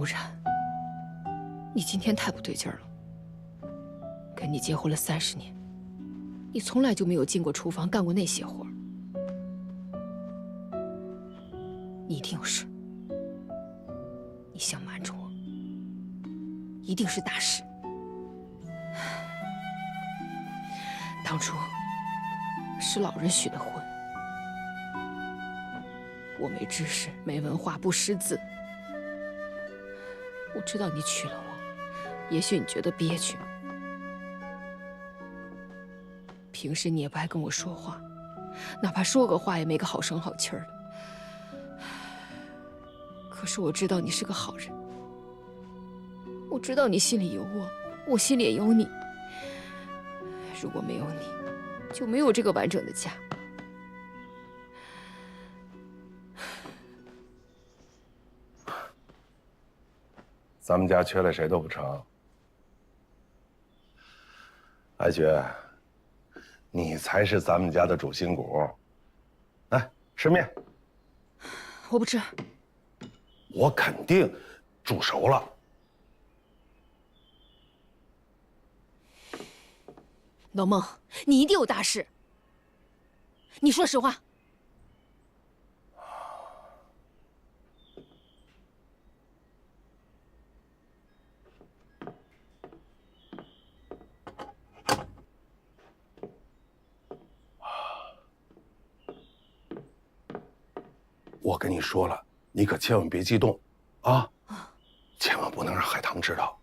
然，你今天太不对劲儿了。跟你结婚了30年，你从来就没有进过厨房干过那些活儿。你一定是，你想瞒着我，一定是大事。当初是老人许的婚，我没知识，没文化，不识字。我知道你娶了我，也许你觉得憋屈。平时你也不爱跟我说话，哪怕说个话也没个好声好气儿的。可是我知道你是个好人，我知道你心里有我，我心里也有你。如果没有你，就没有这个完整的家。咱们家缺了谁都不成。艾雪，你才是咱们家的主心骨。来，吃面。我不吃。我肯定煮熟了。老孟，你一定有大事。你说实话。我跟你说了，你可千万别激动，啊，千万不能让海棠知道。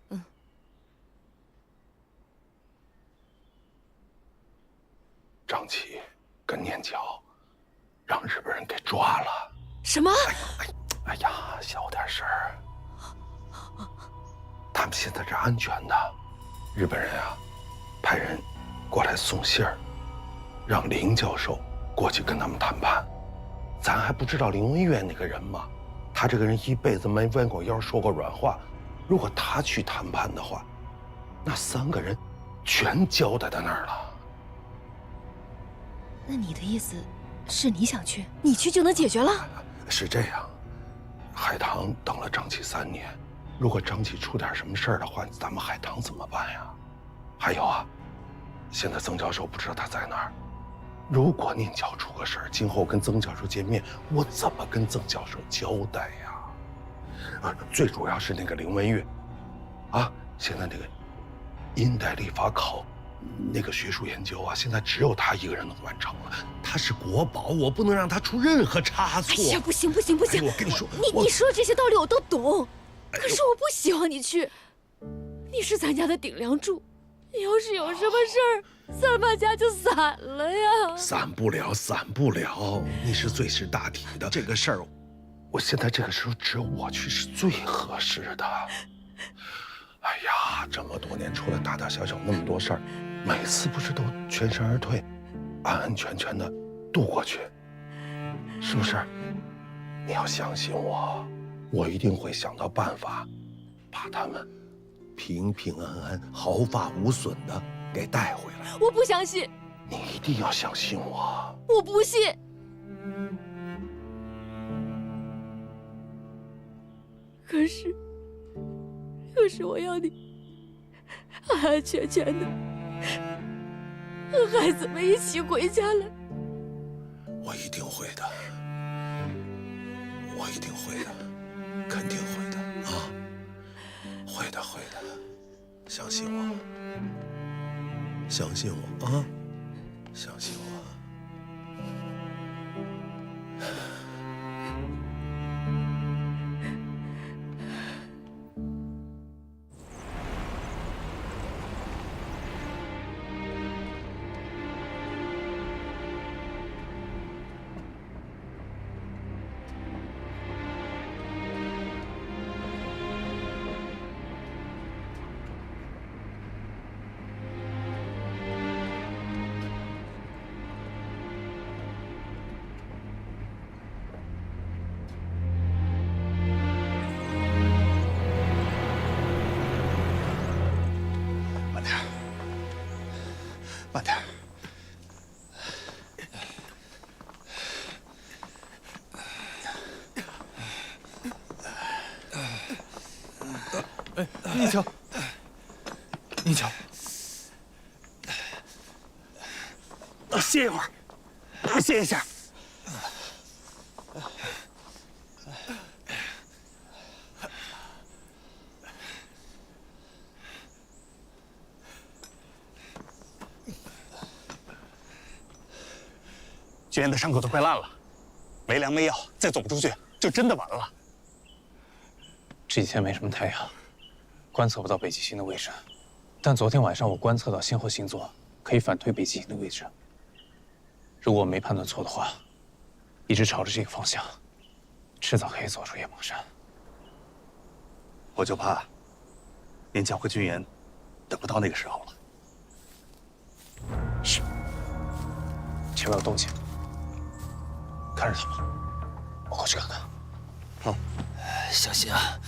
张琪跟念巧让日本人给抓了。什么？哎呀，小点声儿。他们现在是安全的，日本人啊，派人过来送信儿，让林教授过去跟他们谈判。咱还不知道林文月那个人吗？他这个人一辈子没弯过腰说过软话，如果他去谈判的话，那3个人全交代在那儿了。那你的意思是你想去，你去就能解决了？是这样，海棠等了张琪3年，如果张琪出点什么事儿的话，咱们海棠怎么办呀？还有啊，现在曾教授不知道他在哪儿。如果念巧出个事儿，今后跟曾教授见面，我怎么跟曾教授交代呀？最主要是那个林文月，啊，现在那个阴代历法考那个学术研究啊，现在只有他一个人能完成了。他是国宝，我不能让他出任何差错。哎呀，不行不行不行！我跟你说，你说这些道理我都懂，可是我不希望你去。你是咱家的顶梁柱，要是有什么事儿，咱把家就散了呀！散不了，散不了。你是最识大体的，这个事儿，我现在这个时候只有我去是最合适的。哎呀，这么多年出了大大小小那么多事儿，每次不是都全身而退，安安全全的度过去，是不是？你要相信我，我一定会想到办法，把他们平平安安、毫发无损的给带回来。我不相信。你一定要相信我。我不信。可是我要你安安全全的和孩子们一起回家来。我一定会的，我一定会的，肯定会的啊！会的，会的，相信我，相信我啊，相信我。慢点。哎，你瞧，你瞧，歇一会儿，歇一下。军爷的伤口都快烂了，没粮没药，再走不出去就真的完了。这几天没什么太阳，观测不到北极星的位置，但昨天晚上我观测到先后星座可以反推北极星的位置。如果我没判断错的话，一直朝着这个方向，迟早可以走出夜蟒山。我就怕连江和军爷等不到那个时候了。是，前面有动静，看着他们，我过去看看。好，小心啊！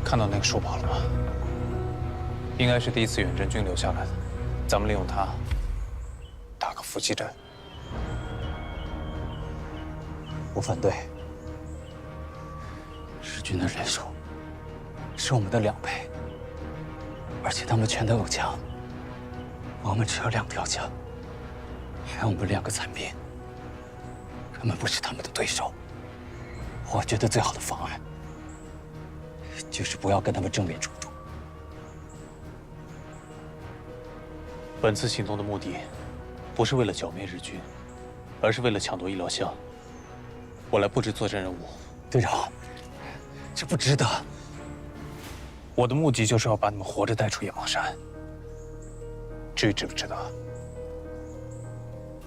看到那个书包了吗？应该是第一次远征军留下来的，咱们利用它打个伏击战。我反对。日军的人数是我们的2倍，而且他们全都有枪，我们只有2条枪，还有我们2个残兵，根本不是他们的对手。我觉得最好的方案就是不要跟他们正面冲突。本次行动的目的，不是为了剿灭日军，而是为了抢夺医疗箱。我来布置作战任务。队长，这不值得。我的目的就是要把你们活着带出夜蟒山。至于值不值得，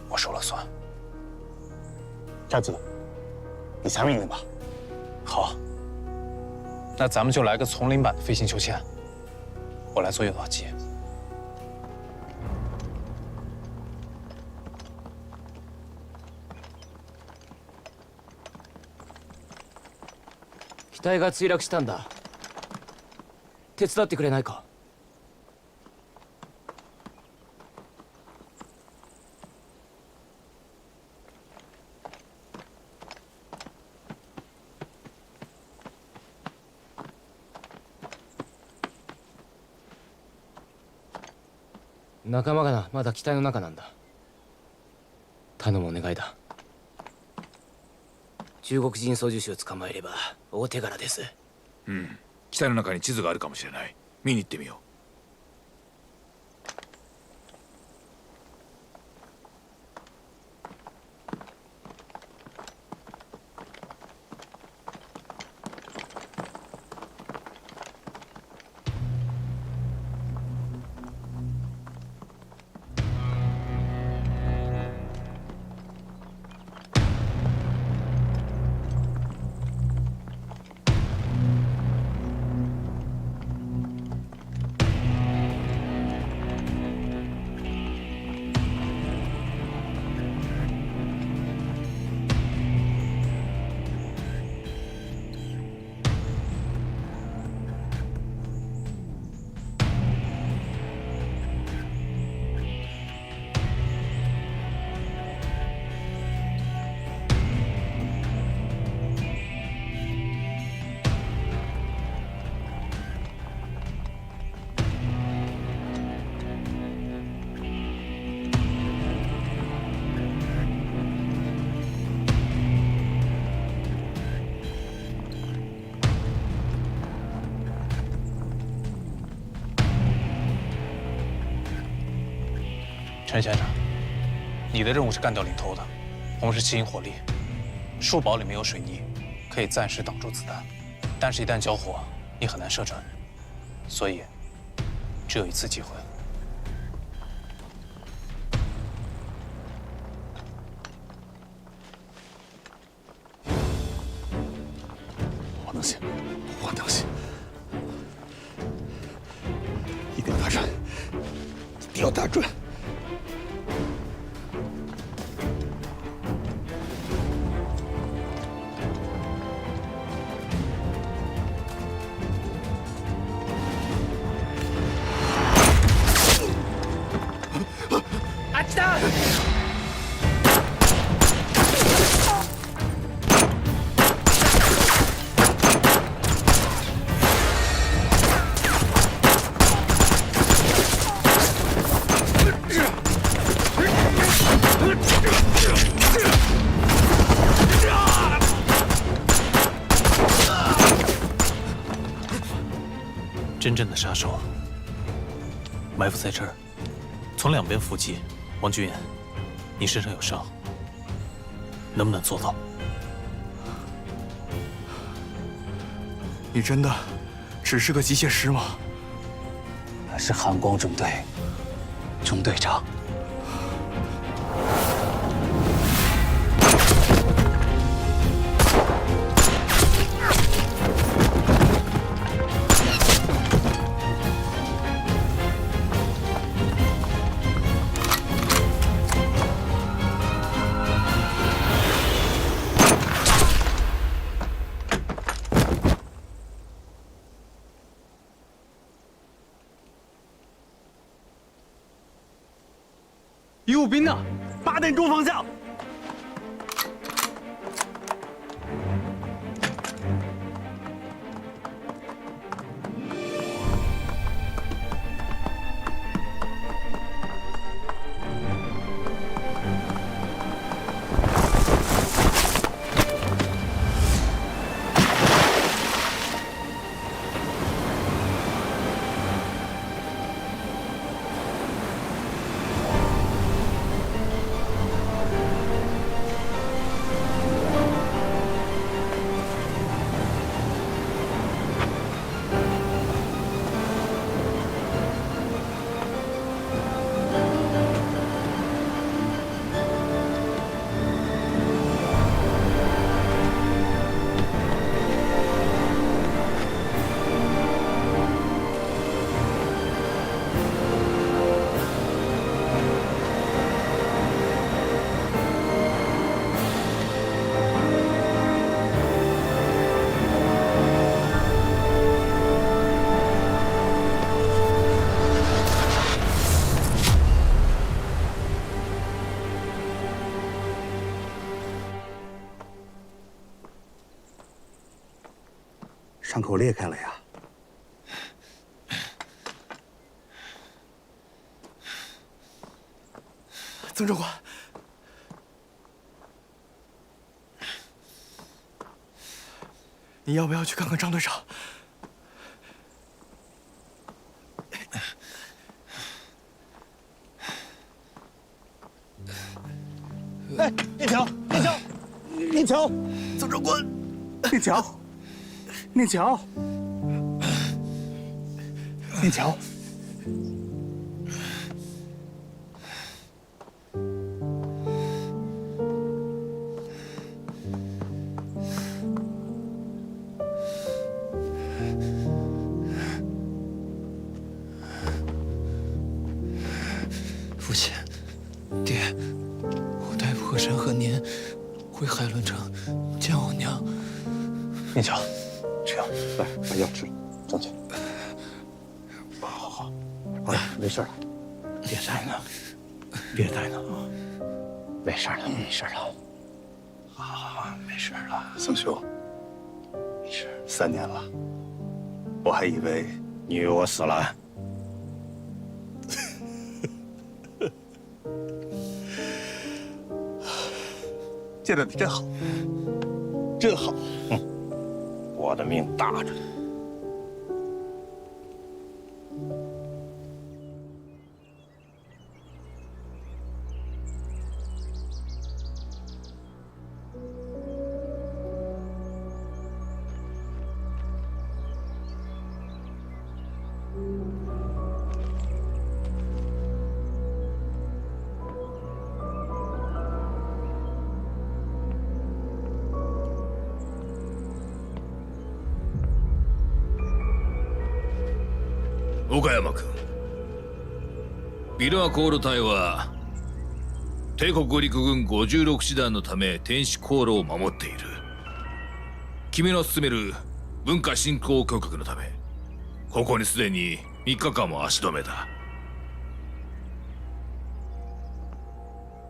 我说了算。家子，你下命令吧。好。那咱们就来个丛林版的飞行秋千，我来做诱导器。機体が墜落したんだ。手伝ってくれないか。仲間がな、まだ機体の中なんだ。頼むお願いだ。中国人操縦士を捕まえれば大手柄です。うん。機体の中に地図があるかもしれない。見に行ってみよう。陈先生，你的任务是干掉领头的，我们是齐心火力。树堡里面有水泥，可以暂时挡住子弹，但是一旦交火，你很难射准，所以只有一次机会。要打转。真正的杀手埋伏在这儿，从两边伏击。王君言，你身上有伤，能不能做到？你真的只是个机械师吗？我是寒光中队中队长。右兵呢？8点钟方向。伤口裂开了呀！曾长官，你要不要去看看张队长？哎，念桥，念桥，念桥，曾长官，念桥，念桥，念桥。父亲，爹，我带破山和您回海伦城见我娘。念桥，这样，来把药吃了，上去。好，好了，没事了，别带了，别带了啊，没事了，没事了。好，没事了，宋兄，没事。3年了，我还以为你以为我死了？见到你真好，真好。我的命大着呢。岡山君、ビルマコール隊は帝国陸軍56師団のため天使航路を守っている。君の進める文化振興計画のためここにすでに3日間も足止めだ。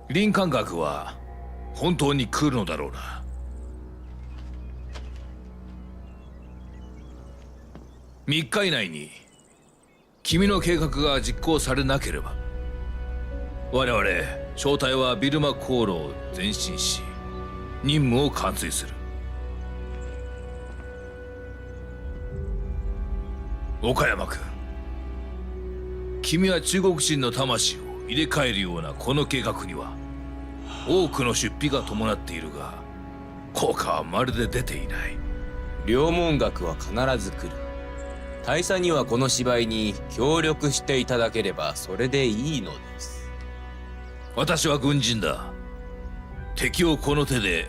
林間学は本当に来るのだろうな。3日以内に君の計画が実行されなければ我々小隊はビルマ航路を前進し任務を完遂する。岡山君、君は中国人の魂を入れ替えるようなこの計画には多くの出費が伴っているが効果はまるで出ていない。両門学は必ず来る。大佐にはこの芝居に協力していただければそれでいいのです。私は軍人だ。敵をこの手で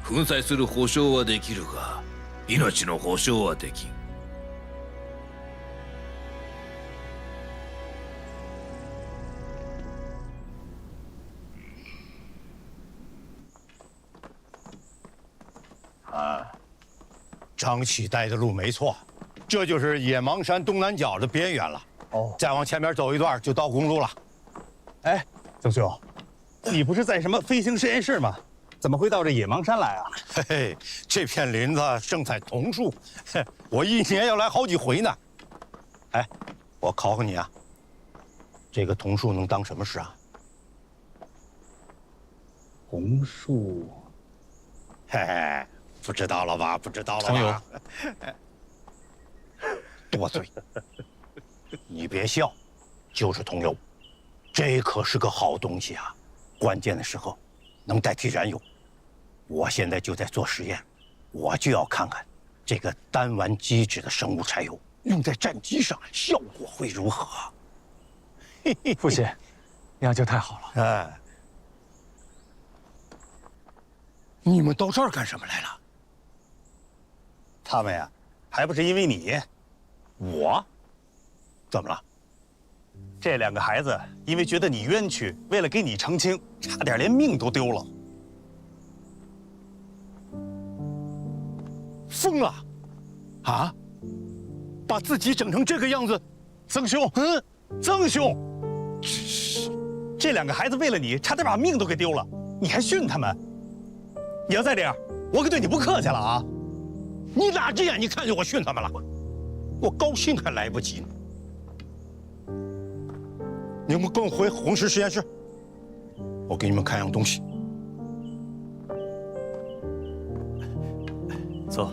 粉砕する保証はできるが命の保証はできん。张启带的路没错，这就是野芒山东南角的边缘了。哦，再往前面走一段就到公路了。哎，曾兄，你不是在什么飞行实验室吗？怎么会到这野芒山来啊？嘿嘿，这片林子盛产桐树，我一年要来好几回呢。哎，我考考你啊，这个桐树能当什么事啊？桐树，嘿嘿。不知道了吧？不知道了吧？桐油，多嘴！你别笑，就是桐油，这可是个好东西啊！关键的时候能代替燃油。我现在就在做实验，我就要看看这个单烷基质的生物柴油用在战机上效果会如何。父亲，娘就太好了。哎，你们到这儿干什么来了？他们呀，还不是因为你。我？怎么了？这两个孩子因为觉得你冤屈，为了给你澄清，差点连命都丢了。疯了！啊？把自己整成这个样子，曾兄，曾兄，这两个孩子为了你，差点把命都给丢了，你还训他们？你要再这样，我可对你不客气了啊！你哪只眼睛看见我训他们了？我高兴还来不及呢。你们跟我回红石实验室，我给你们看样东西。走。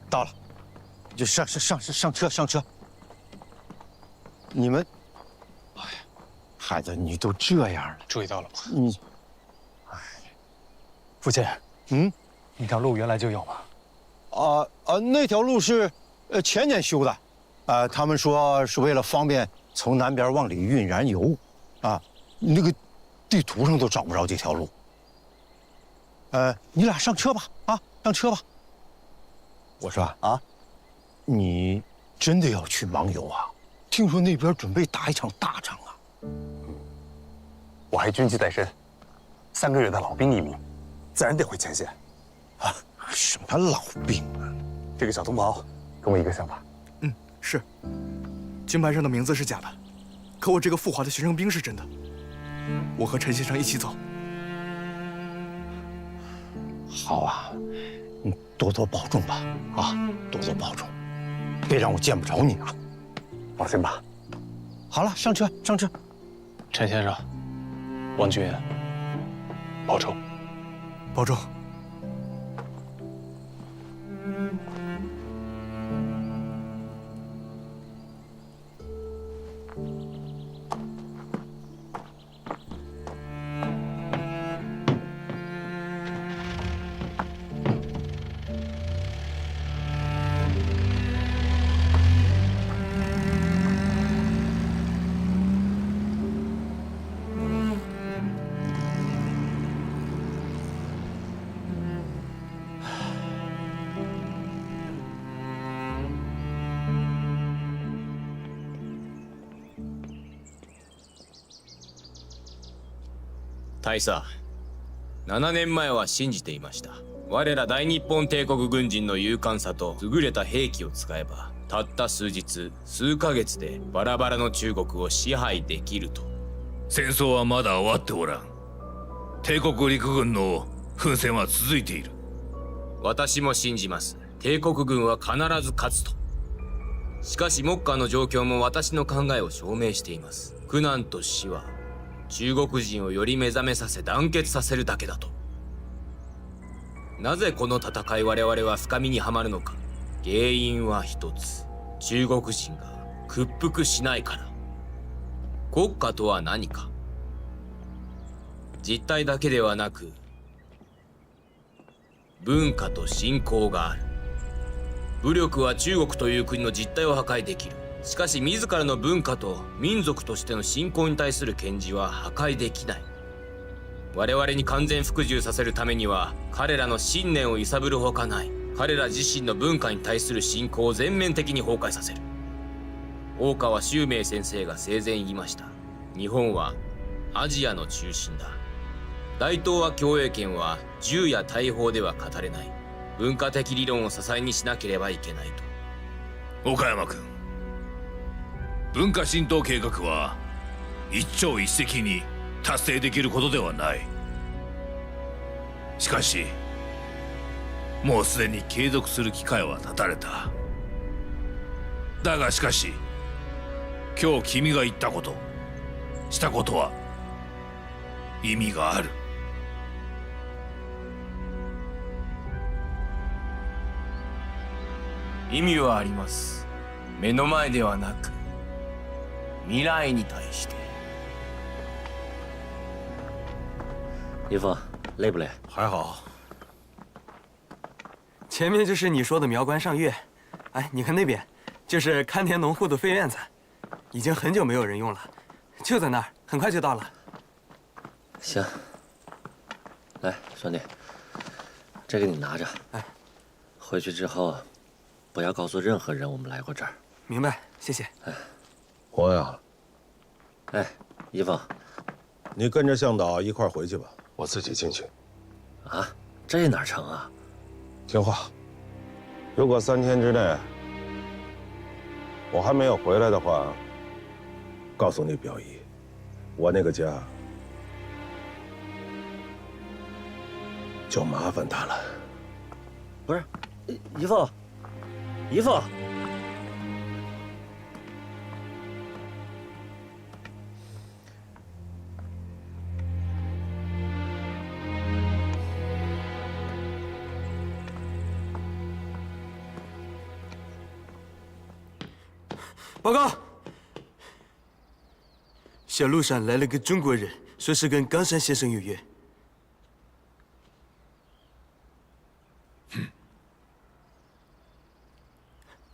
到了，就上车。你们，哎呀，孩子，你都这样了，注意到了吗？你，父亲，那条路原来就有吗？那条路是，前年修的，他们说是为了方便从南边往里运燃油，那个地图上都找不着这条路。你俩上车吧，上车吧。我说你真的要去芒油啊？听说那边准备打一场大仗啊！我还军纪在身，3个月的老兵一名，自然得回前线。什么老兵啊？这个小同袍跟我一个想法。是，金牌上的名字是假的，可我这个赴华的学生兵是真的。我和陈先生一起走。好啊，你多多保重吧，多多保重，别让我见不着你啊！放心吧。好了，上车。陈先生，王军，保重。保重。大佐、7年前は信じていました。我ら大日本帝国軍人の勇敢さと優れた兵器を使えば、たった数日、数ヶ月でバラバラの中国を支配できると。戦争はまだ終わっておらん。帝国陸軍の奮戦は続いている。私も信じます。帝国軍は必ず勝つと。しかし目下の状況も私の考えを証明しています。苦難と死は中国人をより目覚めさせ団結させるだけだと。なぜこの戦い我々は深みにはまるのか。原因は一つ。中国人が屈服しないから。国家とは何か。実体だけではなく文化と信仰がある。武力は中国という国の実態を破壊できる。しかし自らの文化と民族としての信仰に対する堅持は破壊できない。我々に完全服従させるためには彼らの信念を揺さぶるほかない。彼ら自身の文化に対する信仰を全面的に崩壊させる。大川周明先生が生前言いました。日本はアジアの中心だ。大東亜共栄圏は銃や大砲では語れない。文化的理論を支えにしなければいけないと。岡山君、文化浸透計画は一朝一夕に達成できることではない。しかしもうすでに継続する機会は絶たれた。だがしかし今日君が言ったこと、したことは意味がある。意味はあります。目の前ではなく未来に対して。一峰，累不累？还好。前面就是你说的苗关上月，哎，你看那边，就是看田农户的废院子，已经很久没有人用了，就在那儿，很快就到了。行，来，兄弟，这个你拿着。哎，回去之后，不要告诉任何人我们来过这儿。明白，谢谢。哎，我呀，哎，一峰，你跟着向导一块儿回去吧，我自己进去。啊，这哪成啊？听话，如果3天之内我还没有回来的话，告诉你表姨，我那个家就麻烦他了。不是，一峰，一峰。报告，小路上来了个中国人，说是跟冈山先生有约。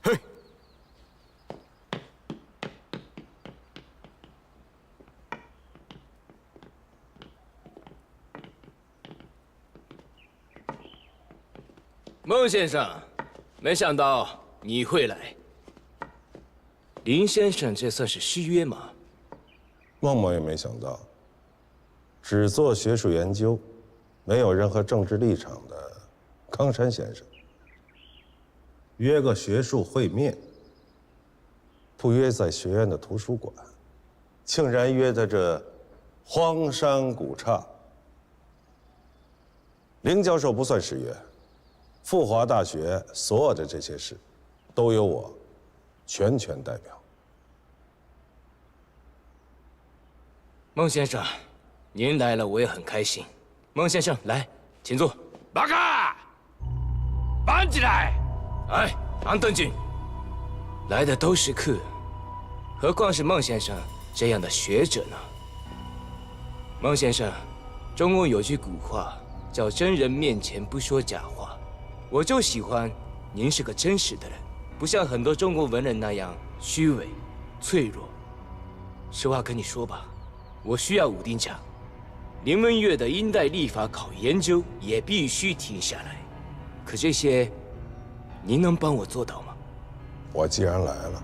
嘿，孟先生，没想到你会来。林先生，这算是失约吗？梦梦也没想到，只做学术研究，没有任何政治立场的冈山先生，约个学术会面，不约在学院的图书馆，竟然约在这荒山古刹。林教授不算失约，富华大学所有的这些事，都由我全权代表。孟先生，您来了，我也很开心。孟先生，来，请坐。バカ！站起来！哎，安顿静。来的都是客，何况是孟先生这样的学者呢？孟先生，中国有句古话叫“真人面前不说假话”，我就喜欢您是个真实的人，不像很多中国文人那样虚伪、脆弱。实话跟你说吧。我需要武丁奖，林文月的英代历法考研究也必须停下来。可这些，您能帮我做到吗？我既然来了，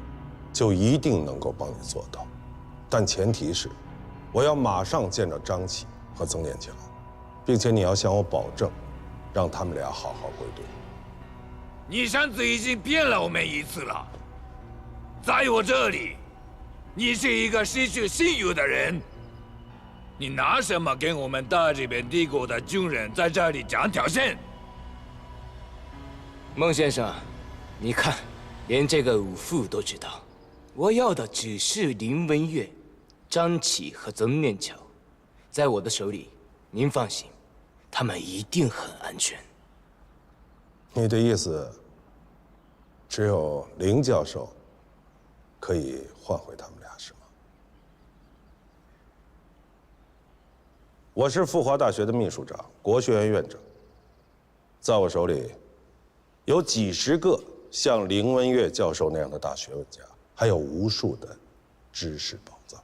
就一定能够帮你做到，但前提是，我要马上见着张琪，和曾连强，并且你要向我保证，让他们俩好好归队。你上次已经骗了我们一次了，在我这里，你是一个失去信誉的人。你拿什么跟我们大日本帝国的军人在这里讲条件？孟先生，你看，连这个武父都知道，我要的只是林文月、张启和曾念桥，在我的手里，您放心，他们一定很安全。你的意思，只有林教授可以换回他们俩，是吗？我是富华大学的秘书长，国学院院长，在我手里有几十个像林文月教授那样的大学问家，还有无数的知识宝藏。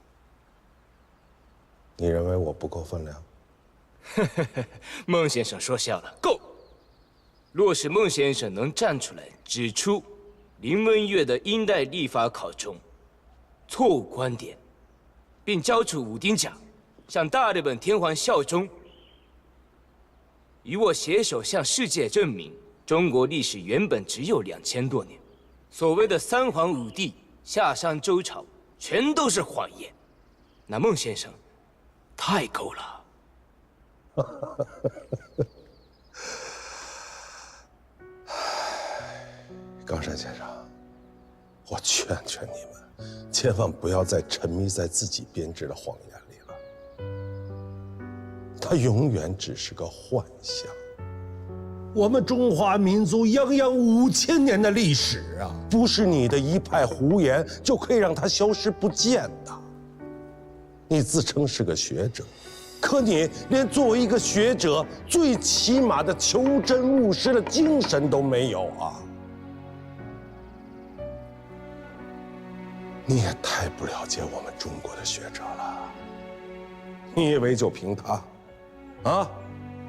你认为我不够分量？孟先生说笑了，够。若是孟先生能站出来指出林文月的英代历法考中错误观点，并交出武丁奖，向大日本天皇效忠，与我携手向世界证明中国历史原本只有2000多年，所谓的三皇五帝、夏商周朝全都是谎言，那孟先生太够了。冈山先生，我劝劝你们，千万不要再沉迷在自己编织的谎言里了。它永远只是个幻象。我们中华民族泱泱5000年的历史啊，不是你的一派胡言就可以让它消失不见的。你自称是个学者，可你连作为一个学者最起码的求真务实的精神都没有啊！你也太不了解我们中国的学者了。你以为就凭他，啊，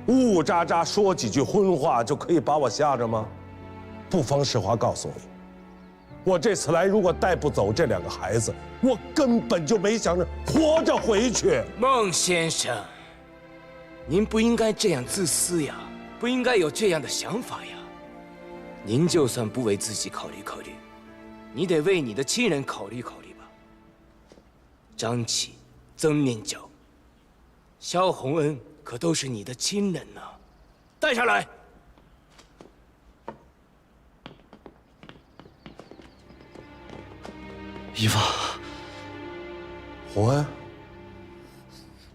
呜呜喳喳说几句荤话就可以把我吓着吗？不妨实话告诉你，我这次来如果带不走这2个孩子，我根本就没想着活着回去。孟先生，您不应该这样自私呀，不应该有这样的想法呀。您就算不为自己考虑考虑，你得为你的亲人考虑考虑吧。张启、曾念角、萧洪恩可都是你的亲人呐，带上来。一发，洪恩，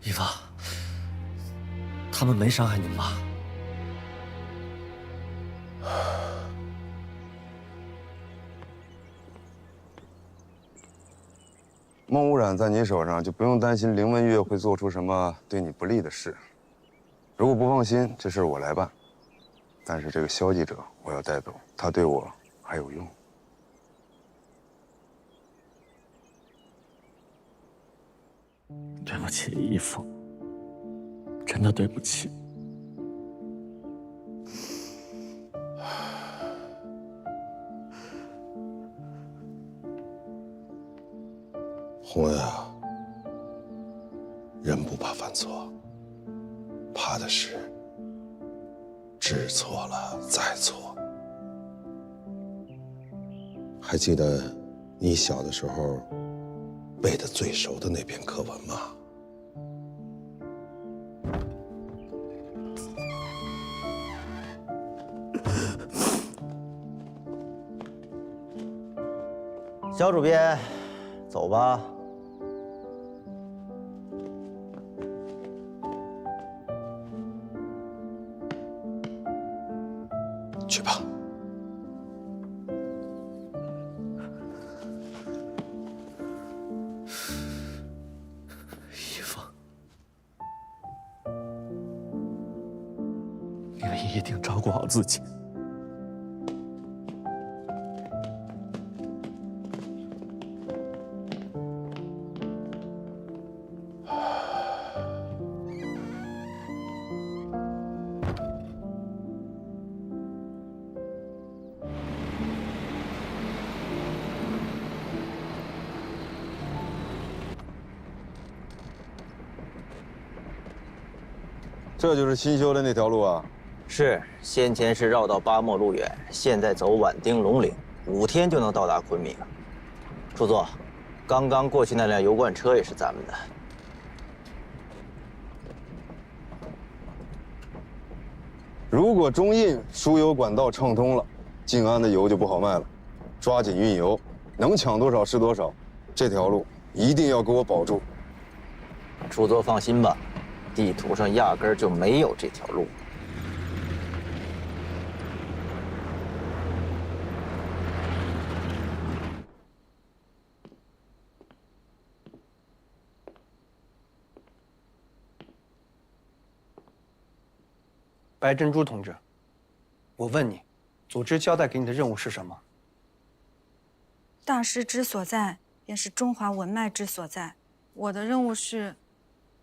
一发，他们没伤害您吧？孟污染在你手上，就不用担心林文月会做出什么对你不利的事。如果不放心，这事我来办。但是这个萧记者我要带走，他对我还有用。对不起，义父，真的对不起。洪恩啊，人不怕犯错，怕的是知错了再错。还记得你小的时候背得最熟的那篇课文吗？肖主编，走吧。去吧。一方，您一定照顾好自己。这就是新修的那条路啊？是，先前是绕道巴莫路远，现在走宛丁龙岭，5天就能到达昆明。主座，刚刚过去那辆油罐车也是咱们的。如果中印输油管道畅通了，静安的油就不好卖了。抓紧运油，能抢多少是多少。这条路一定要给我保住。主座放心吧，地图上压根儿就没有这条路。白珍珠同志，我问你，组织交代给你的任务是什么？大师之所在，便是中华文脉之所在。我的任务是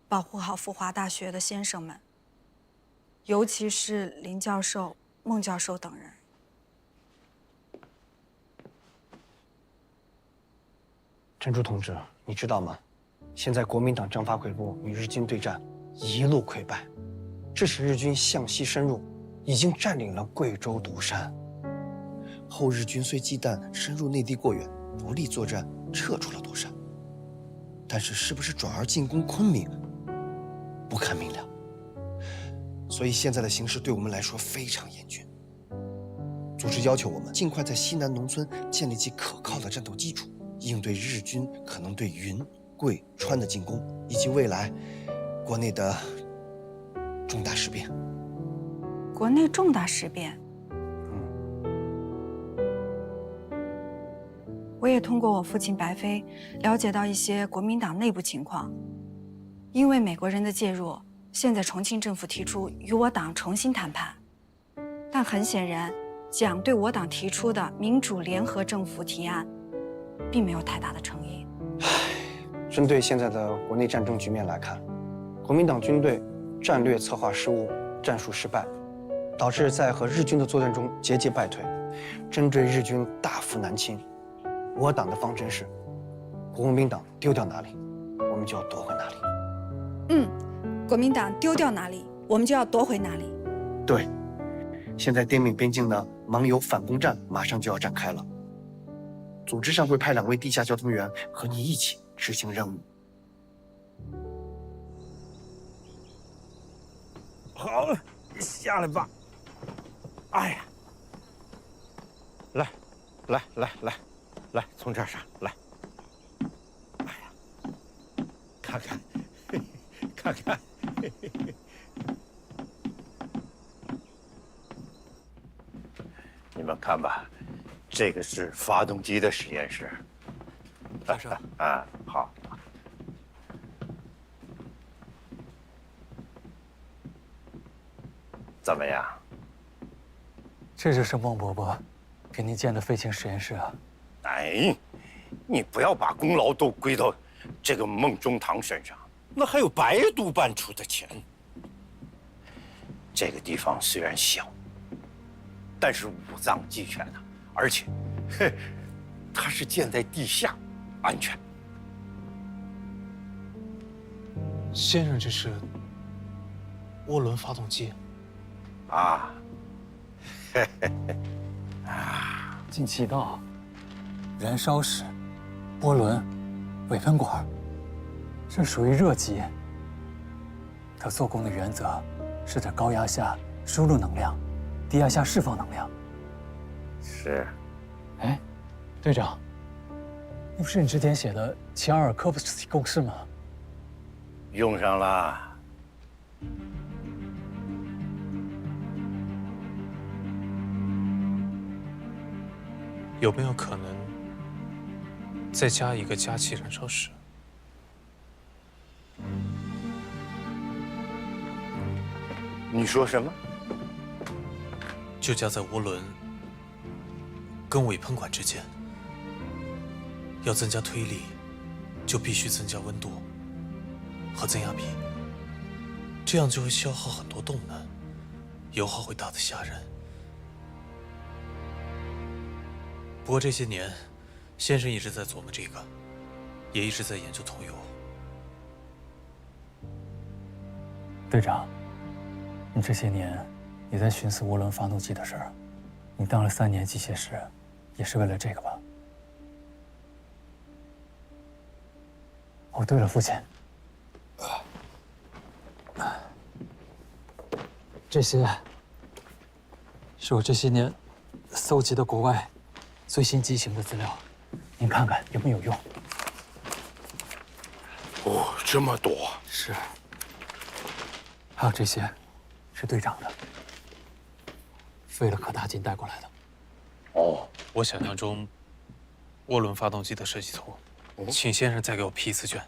保护好复华大学的先生们，尤其是林教授、孟教授等人。珍珠同志，你知道吗？现在国民党张发奎部与日军对战，一路溃败，致使日军向西深入，已经占领了贵州独山。后日军虽忌惮深入内地过远，不利作战，撤出了独山。但是不是转而进攻昆明，不堪明了。所以现在的形势对我们来说非常严峻。组织要求我们尽快在西南农村建立起可靠的战斗基础，应对日军可能对云、贵、川的进攻，以及未来国内的重大事变。国内重大事变。我也通过我父亲白飞了解到一些国民党内部情况。因为美国人的介入，现在重庆政府提出与我党重新谈判，但很显然，蒋对我党提出的民主联合政府提案，并没有太大的诚意。针对现在的国内战争局面来看，国民党军队战略策划失误，战术失败，导致在和日军的作战中节节败退，针对日军大幅南侵。我党的方针是，国民党丢掉哪里，我们就要夺回哪里。国民党丢掉哪里，我们就要夺回哪里。对，现在滇缅边境的盲游反攻战马上就要展开了，组织上会派2位地下交通员和你一起执行任务。好了，下来吧。哎呀，来，从这儿上来。哎呀，看看，看看。你们看吧，这个是发动机的实验室。大师。啊，好。怎么样？这就是孟伯伯给您建的废氢实验室啊！哎，你不要把功劳都归到这个孟中堂身上，那还有白督办出的钱。这个地方虽然小，但是五脏俱全的，而且，它是建在地下，安全。先生，这是涡轮发动机啊，进气道、燃烧室、涡轮、尾喷管，这属于热机。它做工的原则是在高压下输入能量，低压下释放能量。是。哎，队长，那不是你之前写的齐奥尔科夫斯基公式吗？用上了。有没有可能再加一个加气燃烧室？你说什么？就加在涡轮跟尾喷管之间。要增加推力，就必须增加温度和增压比，这样就会消耗很多动能，油耗会大得吓人。不过这些年，先生一直在琢磨这个，也一直在研究桐油。队长，你这些年也在寻思涡轮发动机的事儿。你当了3年机械师，也是为了这个吧？哦，对了，父亲，这些是我这些年搜集的国外最新机型的资料，您看看有没有用？哦，这么多！是。还有这些，是队长的，费了可大劲带过来的。哦，我想象中涡轮发动机的设计图，请先生再给我批一次卷。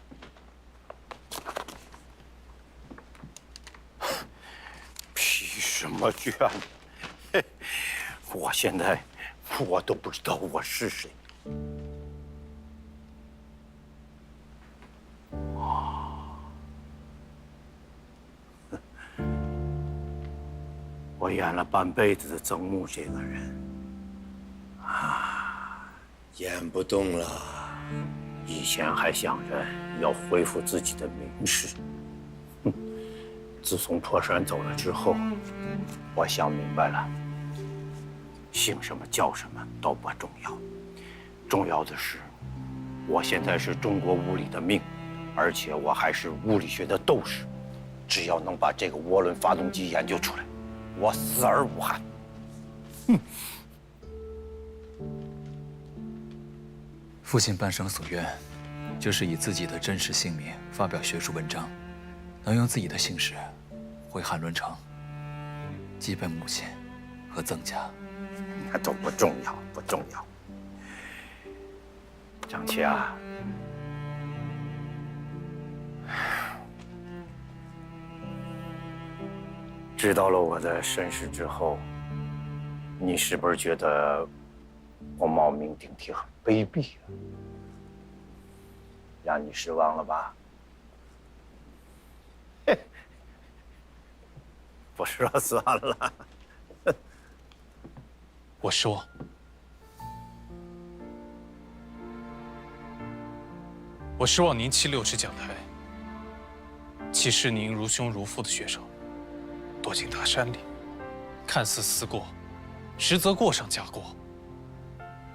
批什么卷？嘿，我现在我都不知道我是谁。我演了半辈子的曾木这个人，演不动了。以前还想着要恢复自己的名士，自从破山走了之后，我想明白了，姓什么叫什么都不重要，重要的是，我现在是中国物理的命，而且我还是物理学的斗士。只要能把这个涡轮发动机研究出来，我死而无憾。父亲半生所愿，就是以自己的真实姓名发表学术文章，能用自己的姓氏回海伦城，祭拜母亲和曾家。那都不重要，不重要。张琪啊，知道了我的身世之后，你是不是觉得我冒名顶替很卑鄙啊？让你失望了吧？不说算了。我说，我失望您76尺讲台，岂视您如兄如父的学生，躲进大山里，看似思过，实则过上加过。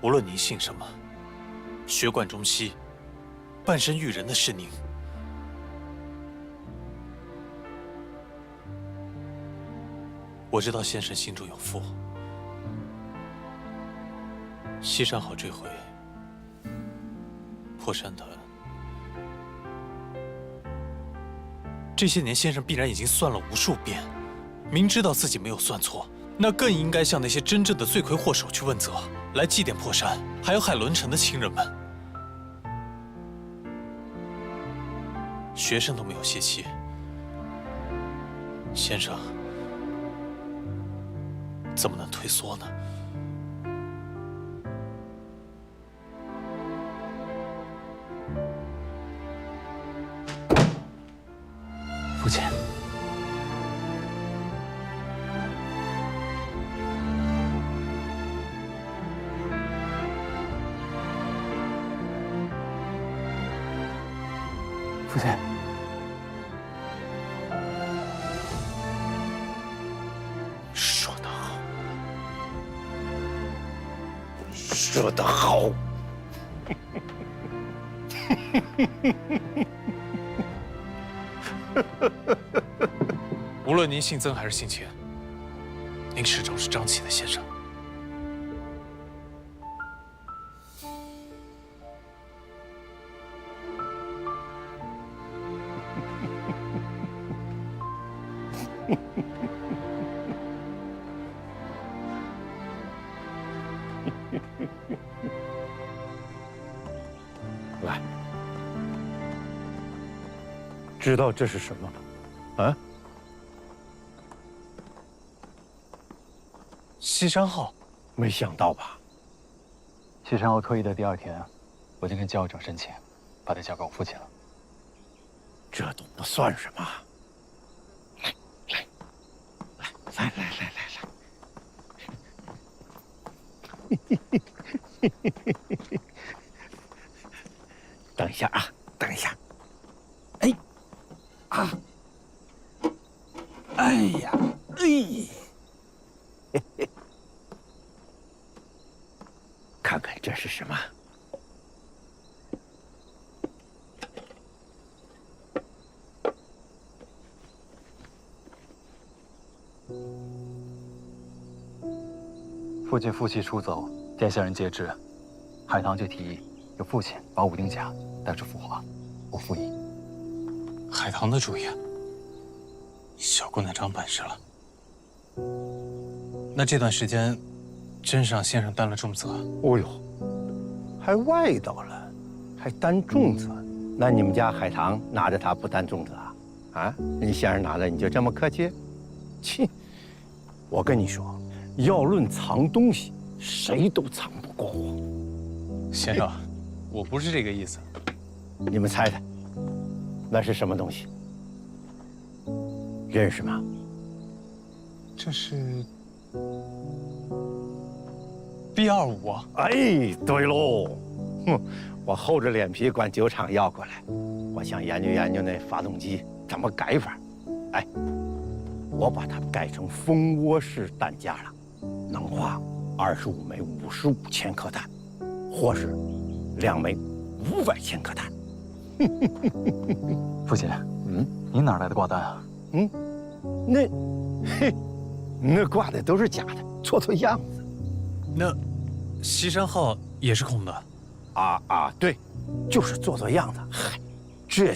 无论您姓什么，血管中西，半身育人的是您。我知道先生心中有负，西山好这回破山团，这些年先生必然已经算了无数遍，明知道自己没有算错，那更应该向那些真正的罪魁祸首去问责，来祭奠破山，还有海伦城的亲人们。学生都没有泄气，先生怎么能退缩呢？父亲，父亲，说得好，说得好。无论您姓曾还是姓钱，您始终是张琪的先生。来，知道这是什么吗？啊？西山号，没想到吧？西山号退役的第2天，我就跟教务长申请，把它交给我父亲了。这都不算什么。来，等一下啊，等一下。哎呀，嘿嘿，看看这是什么？父亲负气出走，殿下人皆知。海棠就提议由父亲把武丁甲带出府华，我附议。海棠的主意，小姑娘长本事了。那这段时间，真是让先生担了重责。哦呦，还外道了，还担重责？那你们家海棠拿着它不担重责啊？啊，你先生拿了你就这么客气？切！我跟你说，要论藏东西，谁都藏不过我。先生，我不是这个意思。你们猜猜，那是什么东西？认识吗？这是 B25。哎，对喽，哼，我厚着脸皮管酒厂要过来，我想研究研究那发动机怎么改法。哎，我把它改成蜂窝式弹夹了，能化25枚55千克弹，或是2枚500千克弹。父亲，您哪来的挂弹啊？那挂的都是假的，做做样子。那西山号也是空的？对，就是做做样子。嗨，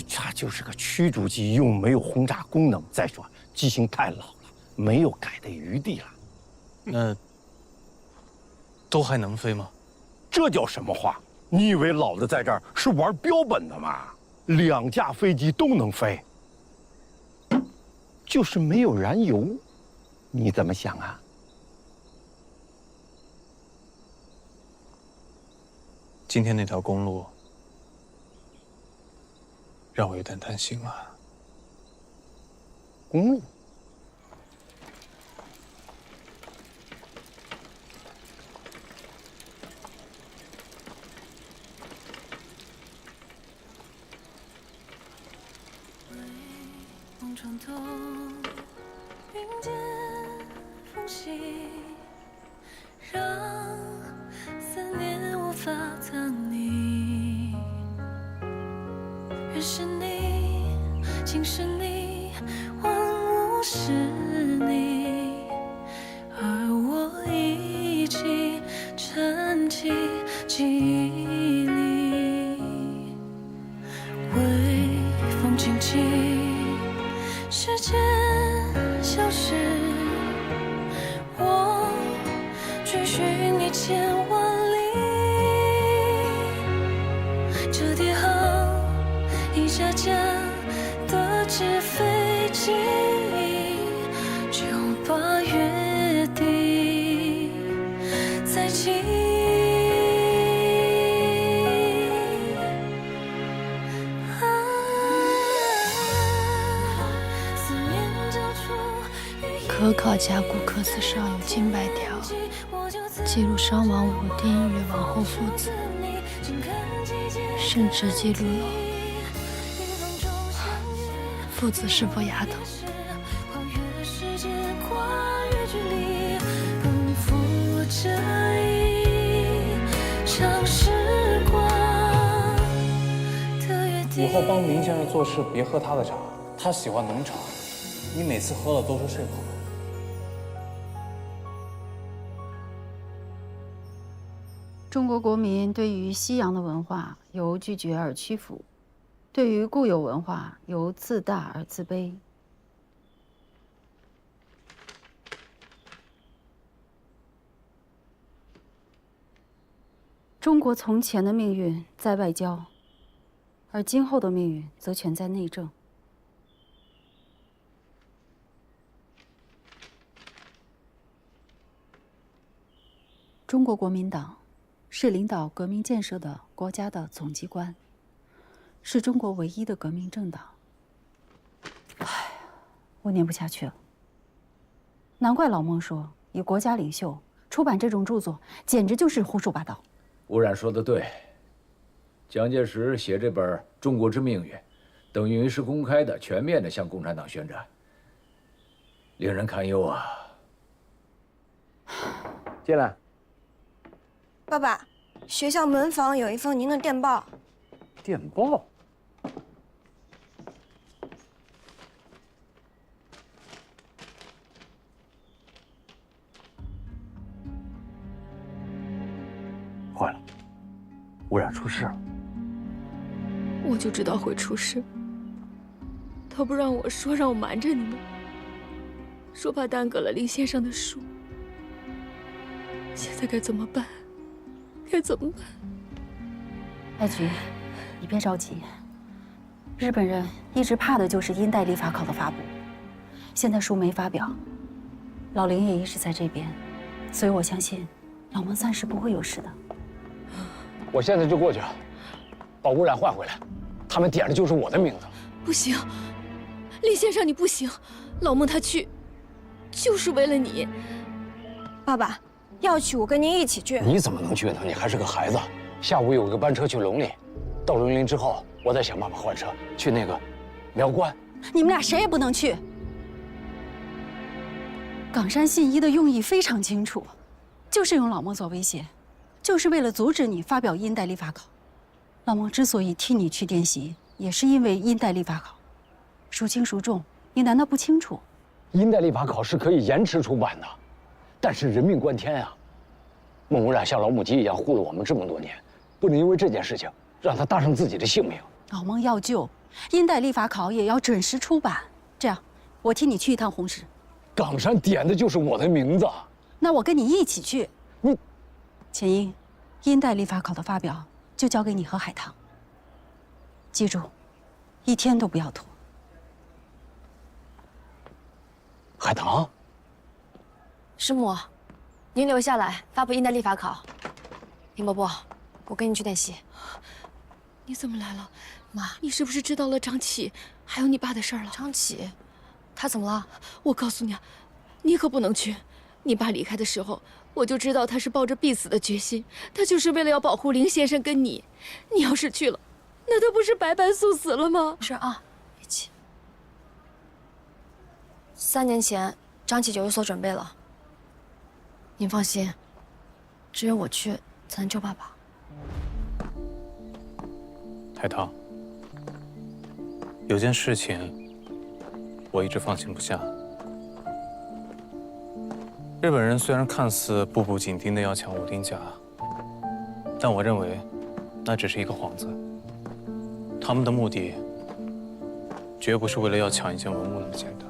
它就是个驱逐机，又没有轰炸功能。再说机型太老了，没有改的余地了。那都还能飞吗？这叫什么话？你以为老子在这儿是玩标本的吗？2架飞机都能飞，就是没有燃油。你怎么想啊？今天那条公路让我有点担心了。公路？床头云间缝隙，让思念无法藏匿。人是你，情是你，万物是你，而我一起沉寂记忆里。微风轻轻。时间消失，我追寻你千万里。折叠好一架架的纸飞机，就把约定在记忆。可考甲骨刻字上有近100条，记录伤亡武丁与王后父子，甚至记录了父子是否丫头。以后帮明先生做事别喝他的茶，他喜欢浓茶，你每次喝了都是这口。中国国民对于西洋的文化由拒绝而屈服，对于固有文化由自大而自卑。中国从前的命运在外交，而今后的命运则全在内政。中国国民党是领导革命建设的国家的总机关，是中国唯一的革命政党。唉，我念不下去了。难怪老孟说，以国家领袖出版这种著作，简直就是胡说八道。吴冉说的对，蒋介石写这本《中国之命运》，等于是公开的、全面的向共产党宣战。令人堪忧啊。进来。爸爸，学校门房有一封您的电报。电报？坏了，污染出事了。我就知道会出事。他不让我说，让我瞒着你们，说怕耽搁了林先生的书。现在该怎么办？该怎么办？艾菊，你别着急。日本人一直怕的就是英代理法考的发布，现在书没发表，老林也一直在这边，所以我相信老孟暂时不会有事的。我现在就过去，把污染换回来。他们点的就是我的名字。不行，林先生你不行，老孟他去，就是为了你。爸爸，要去我跟您一起去。你怎么能去呢？你还是个孩子。下午有个班车去龙陵，到龙陵之后，我再想办法换车去那个苗关。你们俩谁也不能去。冈山信一的用意非常清楚，就是用老孟做威胁，就是为了阻止你发表英代理法考。老孟之所以替你去滇西，也是因为英代理法考，孰轻孰重，你难道不清楚？英代理法考是可以延迟出版的，但是人命关天啊！孟无染像老母鸡一样护了我们这么多年，不能因为这件事情让他搭上自己的性命。老孟要救，英代理法考也要准时出版。这样，我替你去一趟红石。冈山点的就是我的名字，那我跟你一起去。你，钱英，英代理法考的发表就交给你和海棠。记住，一天都不要拖。海棠，师母，您留下来发布英代理法考。林伯伯，我跟你去滇西。你怎么来了，妈？你是不是知道了张启还有你爸的事儿了？张启，他怎么了？我告诉你啊，你可不能去。你爸离开的时候，我就知道他是抱着必死的决心，他就是为了要保护林先生跟你。你要是去了，那他不是白白送死了吗？是啊，别急。3年前，张启就有所准备了。您放心，只有我去才能救爸爸。海棠，有件事情我一直放心不下。日本人虽然看似步步紧盯的要抢武丁甲，但我认为那只是一个幌子。他们的目的绝不是为了要抢一件文物那么简单。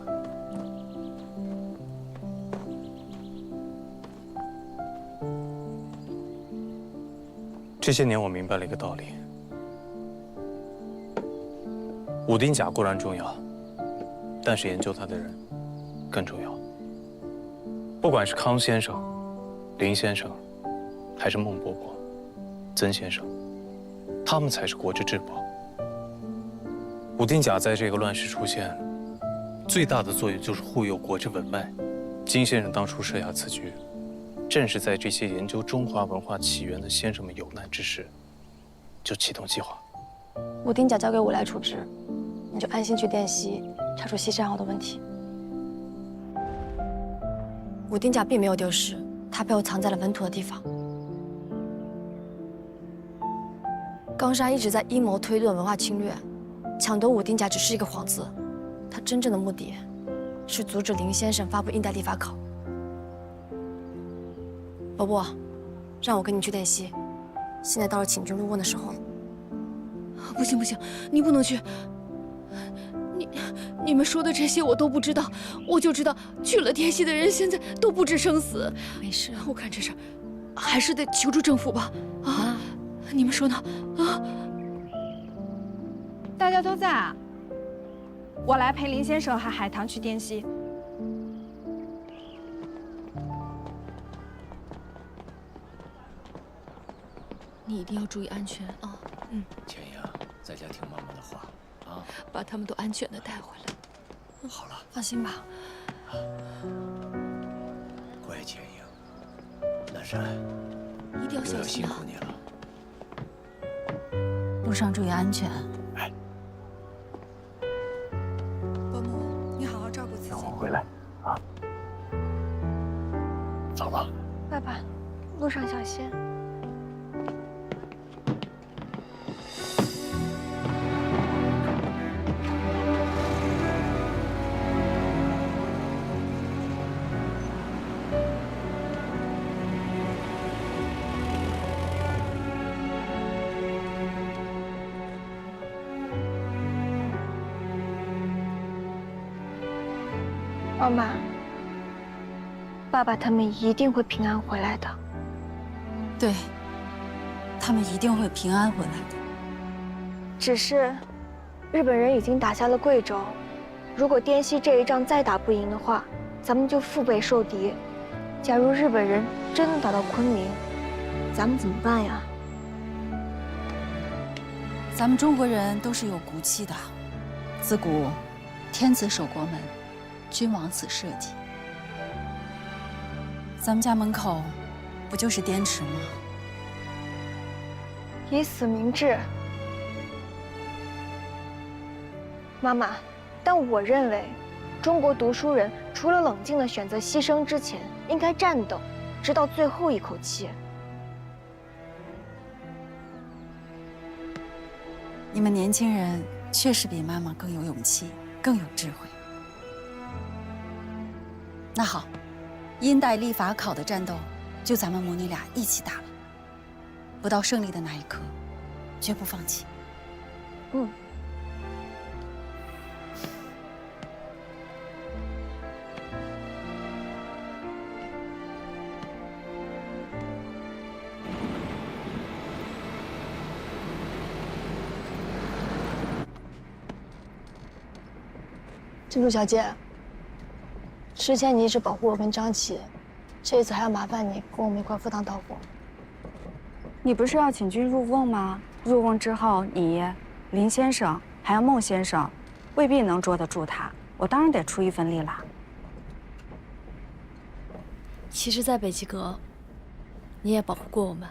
这些年我明白了一个道理：武丁甲固然重要，但是研究它的人更重要。不管是康先生、林先生，还是孟伯伯、曾先生，他们才是国之至宝。武丁甲在这个乱世出现，最大的作用就是护佑国之文脉。金先生当初设下此局，正是在这些研究中华文化起源的先生们有难之时，就启动计划。武丁甲交给我来处置，你就安心去滇西查出西山鳌的问题。武丁甲并没有丢失，它被我藏在了稳妥的地方。冈山一直在阴谋推动文化侵略，抢夺武丁甲只是一个幌子，他真正的目的是阻止林先生发布英代理法考。伯伯，让我跟你去滇西，现在到了请君入瓮的时候了。不行不行，你不能去。你们说的这些我都不知道，我就知道去了滇西的人现在都不知生死。没事，我看这事还是得求助政府吧。啊，你们说呢？啊，大家都在啊。我来陪林先生和海棠去滇西。你一定要注意安全啊！钱英，在家听妈妈的话啊，把他们都安全的带回来。好了，放心吧。乖钱英，南山，一定要小心啊！辛苦你了。路上注意安全。哎，伯母，你好好照顾自己。让我回来啊。路上小心。妈妈，爸爸他们一定会平安回来的。对，他们一定会平安回来的。只是，日本人已经打下了贵州，如果滇西这一仗再打不赢的话，咱们就腹背受敌。假如日本人真的打到昆明，咱们怎么办呀？咱们中国人都是有骨气的，自古天子守国门，君王死社稷。咱们家门口不就是滇池吗？以死明志。妈妈，但我认为，中国读书人除了冷静地选择牺牲之前，应该战斗，直到最后一口气。你们年轻人确实比妈妈更有勇气，更有智慧。那好，殷代立法考的战斗，就咱们母女俩一起打了。不到胜利的那一刻，绝不放弃。嗯。珍珠小姐，之前你一直保护我跟张琪，这一次还要麻烦你跟我们一块赴汤蹈火。你不是要请君入瓮吗？入瓮之后，你、林先生还有孟先生，未必能捉得住他。我当然得出一份力啦。其实，在北极阁，你也保护过我们。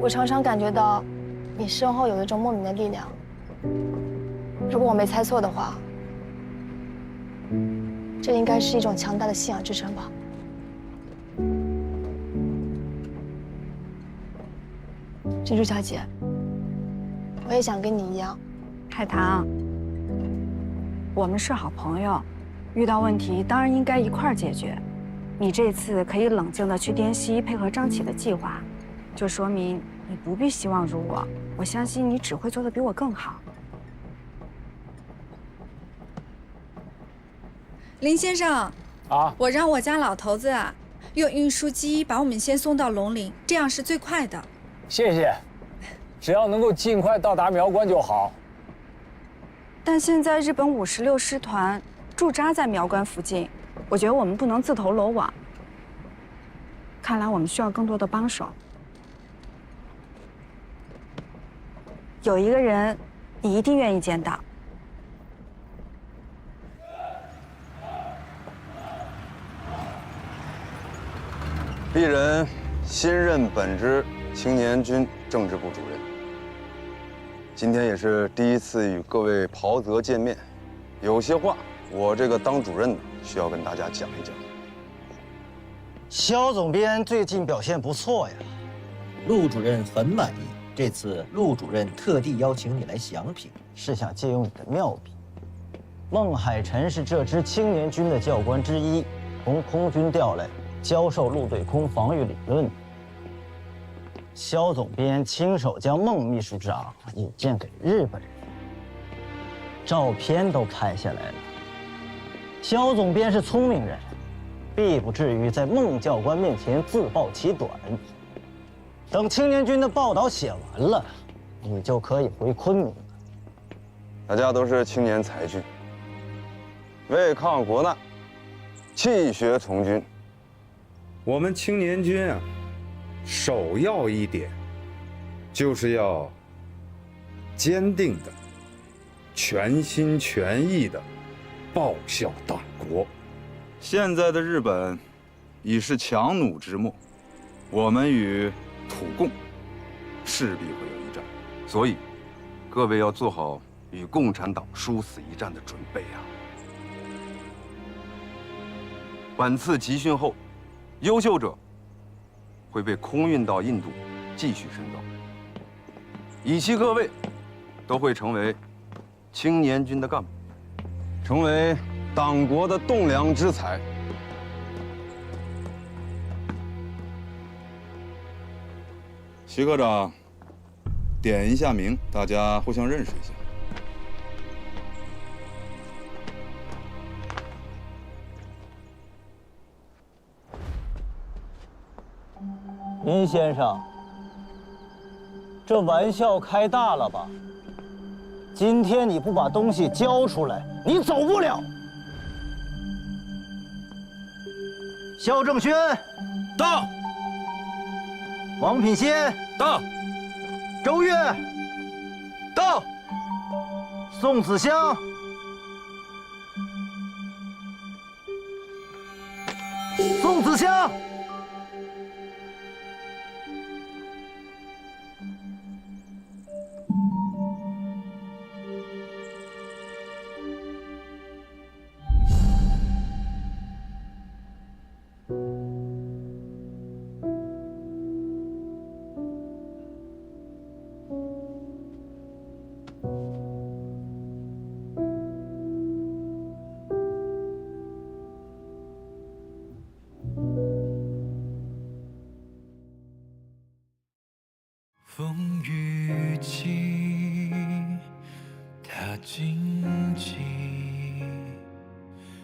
我常常感觉到，你身后有一种莫名的力量。如果我没猜错的话，这应该是一种强大的信仰支撑吧。珍珠小姐，我也想跟你一样。海棠，我们是好朋友，遇到问题当然应该一块儿解决。你这次可以冷静地去滇西配合张启的计划，就说明你不必希望如我。我相信你只会做得比我更好。林先生，啊，我让我家老头子用运输机把我们先送到龙陵，这样是最快的。谢谢，只要能够尽快到达苗关就好。但现在日本56师团驻扎在苗关附近，我觉得我们不能自投罗网。看来我们需要更多的帮手。有一个人，你一定愿意见到。鄙人新任本支青年军政治部主任，今天也是第一次与各位袍泽见面，有些话我这个当主任的需要跟大家讲一讲。肖总编最近表现不错呀，陆主任很满意。这次陆主任特地邀请你来详评，是想借用你的妙笔。孟海臣是这支青年军的教官之一，从空军调来教授陆对空防御理论。肖总编亲手将孟秘书长引荐给日本人，照片都拍下来了。肖总编是聪明人，必不至于在孟教官面前自曝其短。等青年军的报道写完了，你就可以回昆明了。大家都是青年才俊，为抗国难，弃学从军。我们青年军啊，首要一点就是要坚定的、全心全意的报效党国。现在的日本已是强弩之末，我们与土共势必会有一战，所以各位要做好与共产党殊死一战的准备啊！本次集训后，优秀者会被空运到印度继续深造，以期各位都会成为青年军的干部，成为党国的栋梁之才。徐科长，点一下名，大家互相认识一下。林先生，这玩笑开大了吧？今天你不把东西交出来，你走不了。肖正轩到。王品先到。周越到。宋子香宋子香。风雨起，它荆棘，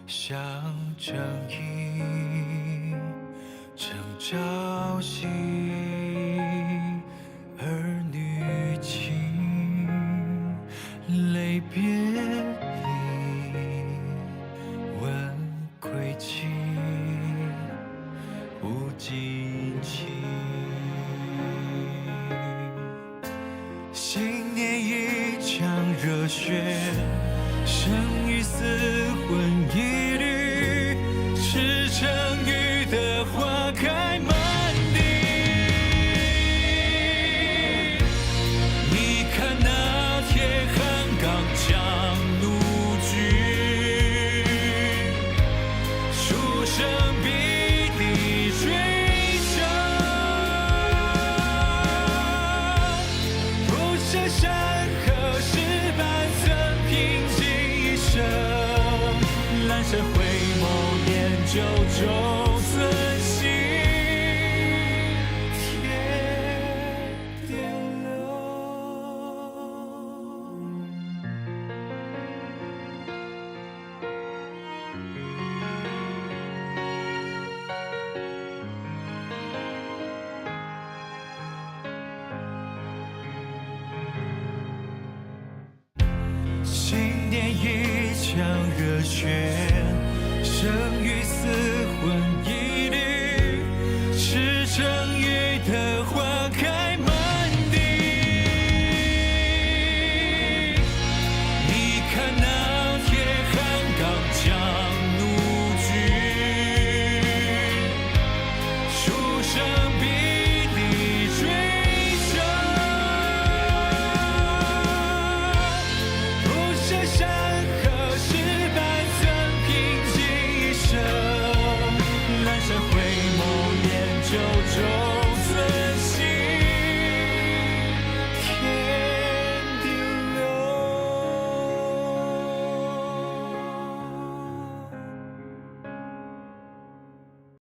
像正义正朝夕，儿女情，泪别离，问归期，不尽期。新年一场热血，生与死魂一缕，赤诚雨的花开满地。你看那铁汉刚强怒举，出生必地追。山河是半寸平静一生，阑珊回眸念旧中存心，天边流。新年一场热血，